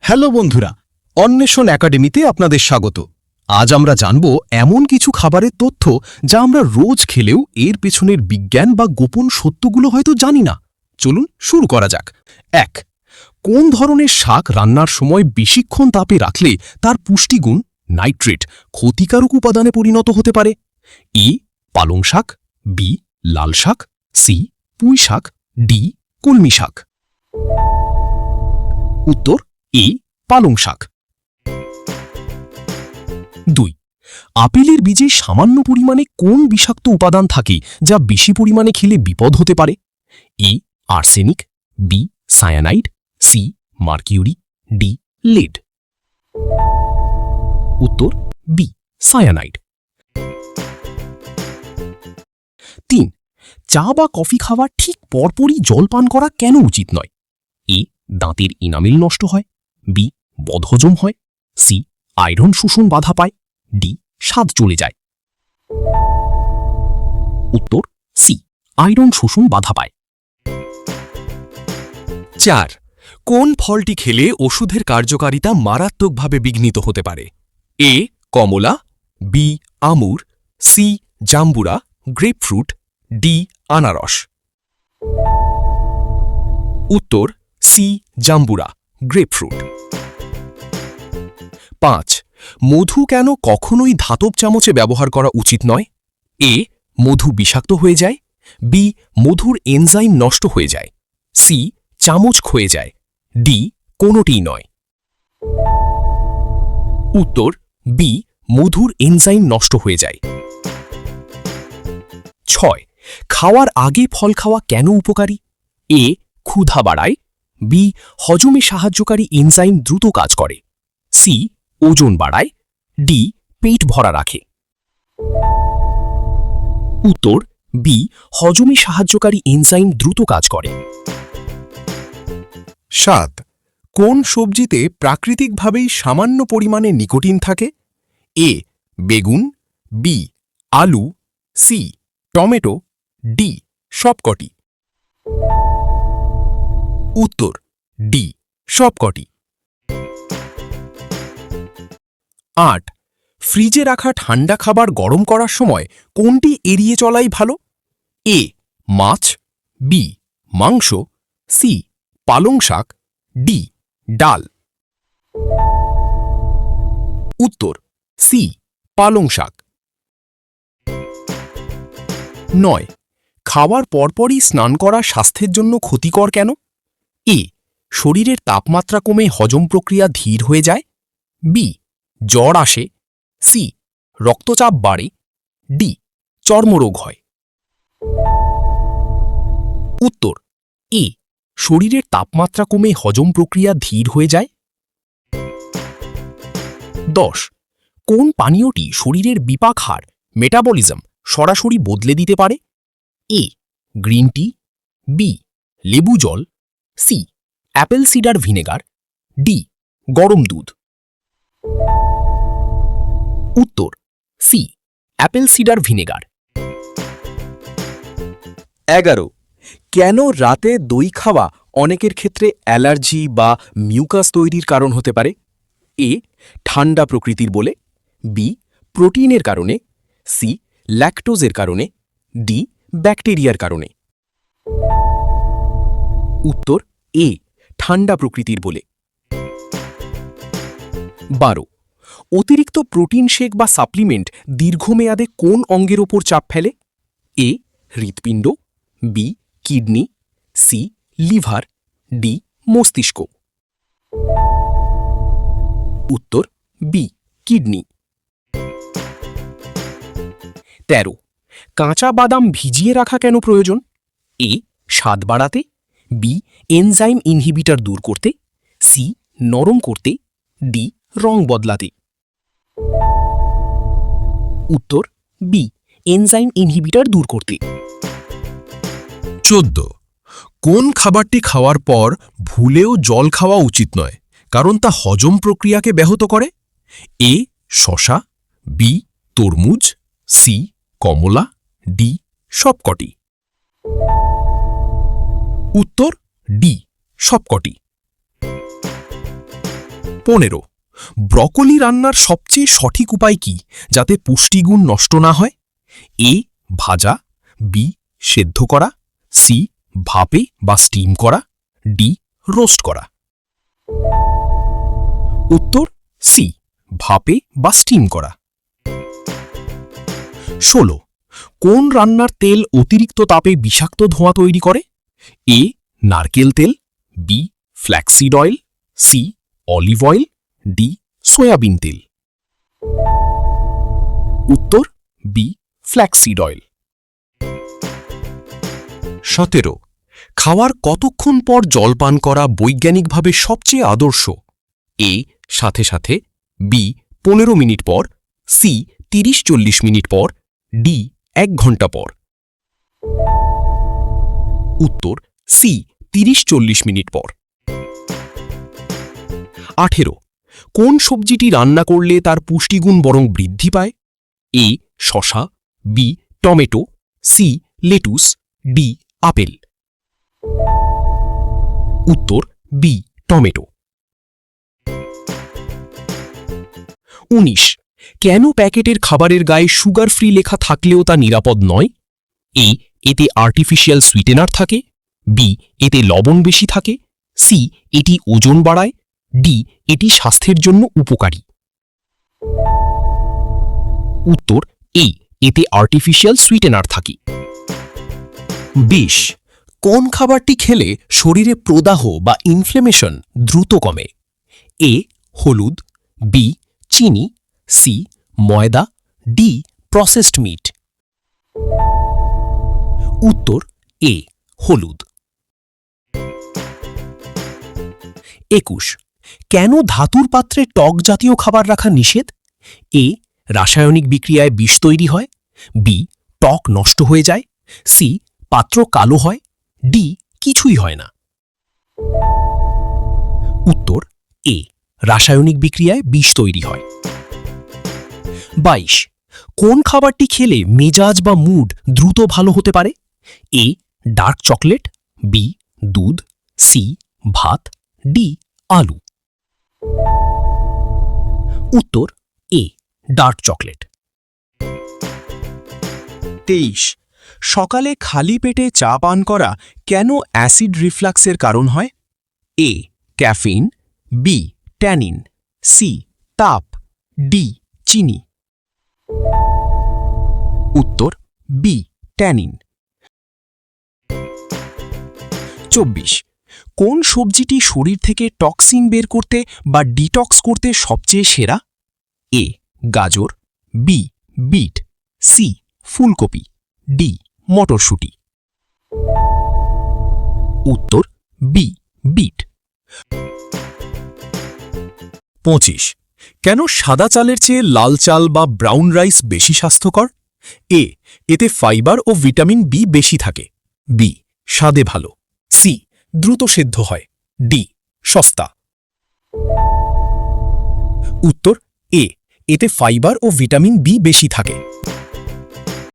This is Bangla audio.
হ্যালো বন্ধুরা, অন্বেষণ একাডেমিতে আপনাদের স্বাগত। আজ আমরা জানব এমন কিছু খাবারের তথ্য যা আমরা রোজ খেলেও এর পেছনের বিজ্ঞান বা গোপন সত্যগুলো হয়তো জানি না। চলুন শুরু করা যাক। ১. কোন ধরনের শাক রান্নার সময় বেশিক্ষণ তাপে রাখলে তার পুষ্টিগুণ নাইট্রেট ক্ষতিকারক উপাদানে পরিণত হতে পারে? এ. পালং শাক, বি. লাল শাক, সি. পুঁই শাক, ডি. কলমি শাক। উত্তর এ. পালং শাক। ২. আপেলের বীজে সামান্য পরিমাণে কোন বিষাক্ত উপাদান থাকে যা বেশি পরিমাণে খেলে বিপদ হতে পারে? A. Arsenic, B. Cyanide, C. Mercury, D. Lead. উত্তর বি. সায়ানাইড। ৩. চা বা কফি খাওয়ার ঠিক পরপরই জল পান করা কেন উচিত নয়? এ. দাঁতের ইনামেল নষ্ট হয়, বি. বদহজম হয়, সি. আয়রন শোষণ বাধা পায়, ডি. স্বাদ চলে যায়। উত্তর সি. আয়রন শোষণ বাধা পায়। ৪. কোন ফলটি খেলে ওষুধের কার্যকারিতা মারাত্মকভাবে বিঘ্নিত হতে পারে? এ. কমলা, বি. আঙুর, সি. জাম্বুরা, গ্রেপফ্রুট, ডি. আনারস। উত্তর সি. জাম্বুরা, গ্রেপফ্রুট। ৫. মধু কেন কখনোই ধাতব চামচে ব্যবহার করা উচিত নয়? এ. মধু বিষাক্ত হয়ে যায়, বি. মধুর এনজাইম নষ্ট হয়ে যায়, সি. চামচ ক্ষয়ে যায়, ডি. কোনোটিই নয়। উত্তর বি. মধুর এনজাইম নষ্ট হয়ে যায়। ৬. খাওয়ার আগে ফল খাওয়া কেন উপকারী? এ. ক্ষুধা বাড়ায়, বি. হজমে সাহায্যকারী এনজাইম দ্রুত কাজ করে, সি. ওজন বাড়ায়, ডি. পেট ভরা রাখে। উত্তর বি. হজমে সাহায্যকারী এনজাইম দ্রুত কাজ করে। ৭. কোন সবজিতে প্রাকৃতিকভাবেই সামান্য পরিমাণে নিকোটিন থাকে? এ. বেগুন, বি. আলু, সি. Tomato, D. সবকটি। উত্তর ডি. সবকটি। ৮. ফ্রিজে রাখা ঠান্ডা খাবার গরম করার সময় কোনটি এড়িয়ে চলাই ভালো? এ. মাছ, বি. মাংস, সি. পালং শাক, ডি. ডাল। উত্তর সি. পালং শাক। ৯. খাওয়ার পরপরই স্নান করা স্বাস্থ্যের জন্য ক্ষতিকর কেন? এ. শরীরের তাপমাত্রা কমে হজম প্রক্রিয়া ধীর হয়ে যায়, বি. জ্বর আসে, সি. রক্তচাপ বাড়ে, ডি. চর্মরোগ হয়। উত্তর এ. শরীরের তাপমাত্রা কমে হজম প্রক্রিয়া ধীর হয়ে যায়। ১০. কোন পানীয়টি শরীরের বিপাক হার মেটাবলিজম সরাসরি বদলে দিতে পারে? এ. Green tea, B. লেবু জল, C. Apple cider vinegar, D. গরম দুধ। উত্তর সি. Apple cider vinegar. ১১. কেন রাতে দই খাওয়া অনেকের ক্ষেত্রে অ্যালার্জি বা মিউকাস তৈরির কারণ হতে পারে? এ. ঠান্ডা প্রকৃতির বলে, বি. প্রোটিনের কারণে, সি. ল্যাকটোজের কারণে, ডি. ব্যাকটেরিয়ার কারণে। উত্তর এ. ঠান্ডা প্রকৃতির বলে। ১২. অতিরিক্ত প্রোটিন শেক বা সাপ্লিমেন্ট দীর্ঘমেয়াদে কোন অঙ্গের ওপর চাপ ফেলে? এ. হৃৎপিণ্ড, B. Kidney, C. Liver, D. মস্তিষ্ক। উত্তর বি. কিডনি। ১৩. কাঁচা বাদাম ভিজিয়ে রাখা কেন প্রয়োজন? এ. স্বাদ বাড়াতে, বি. এনজাইম ইনহিবিটর দূর করতে, সি. নরম করতে, ডি. রং বদলাতে। উত্তর বি. এনজাইম ইনহিবিটর দূর করতে। ১৪. কোন খাবারটি খাওয়ার পর ভুলেও জল খাওয়া উচিত নয়, কারণ তা হজম প্রক্রিয়াকে ব্যাহত করে? এ. শসা, বি. তরমুজ, সি. কমলা, ডি. সবকটি। উত্তর ডি. সবকটি। 15 ব্রকলি রান্নার সবচেয়ে সঠিক উপায় কি যাতে পুষ্টিগুণ নষ্ট না হয়? এ ভাজা, বি সেদ্ধ করা, সি ভাপে বা স্টিম করা, ডি রোস্ট করা। উত্তর সি ভাপে বা স্টিম করা। 16 কোন রান্নার তেল অতিরিক্ত তাপে বিষাক্ত ধোঁয়া তৈরি করে? এ নারকেল তেল, B flaxseed oil, C olive oil, D soybean তেল। উত্তর বি ফ্ল্যাক্সিড অয়েল। 17 খাওয়ার কতক্ষণ পর জল পান করা বৈজ্ঞানিকভাবে সবচেয়ে আদর্শ? এ সাথে সাথে, বি 15 মিনিট পর, সি 30-40 মিনিট পর, ডি 1 ঘন্টা পর। উত্তর সি 30-40 মিনিট পর। 18 কোন সবজিটি রান্না করলে তার পুষ্টিগুণ বরং বৃদ্ধি পায়? এ শসা, B tomato, C lettuce, D apple. উত্তর বি টমেটো। 19 কেন প্যাকেটের খাবারের গায়ে সুগার ফ্রি লেখা থাকলেও তা নিরাপদ নয়? এ এতে আর্টিফিশিয়াল সুইটেনার থাকে, বি এতে লবণ বেশি থাকে, সি এটি ওজন বাড়ায়, ডি এটি স্বাস্থ্যের জন্য উপকারী। উত্তর এ এতে আর্টিফিশিয়াল সুইটেনার থাকে। 20 কোন খাবারটি খেলে শরীরে প্রদাহ বা ইনফ্লেমেশন দ্রুত কমে? এ হলুদ, বি চিনি, সি ময়দা, ডি প্রসেসড মিট। উত্তর এ হলুদ। 21 কেন ধাতুর পাত্রে টক জাতীয় খাবার রাখা নিষেধ? এ রাসায়নিক বিক্রিয়ায় বিষ তৈরি হয়, বি টক নষ্ট হয়ে যায়, সি পাত্র কালো হয়, ডি কিছুই হয় না। উত্তর এ রাসায়নিক বিক্রিয়ায় বিষ তৈরি হয়। 22 কোন খাবারটি খেলে মেজাজ বা মুড দ্রুত ভালো হতে পারে? এ ডার্ক চকলেট, বি দুধ, সি ভাত, ডি আলু। উত্তর এ ডার্ক চকলেট। 23 সকালে খালি পেটে চা পান করা কেন অ্যাসিড রিফ্লাক্সের কারণ হয়? এ ক্যাফিন, বি ট্যানিন, সি তাপ, ডি চিনি। উত্তর বি ট্যানিন। 24 কোন সবজিটি শরীর থেকে টক্সিন বের করতে বা ডিটক্স করতে সবচেয়ে সেরা? এ গাজর, বি বিট, সি ফুলকপি, ডি মটরশুঁটি। উত্তর বি বিট। 25 কেন সাদা চালের চেয়ে লাল চাল বা ব্রাউন রাইস বেশি স্বাস্থ্যকর? এ এতে ফাইবার ও ভিটামিন বি বেশি থাকে, বি স্বাদে ভালো, সি দ্রুত সেদ্ধ হয়, ডি সস্তা। উত্তর এ এতে ফাইবার ও ভিটামিন বি বেশি থাকে।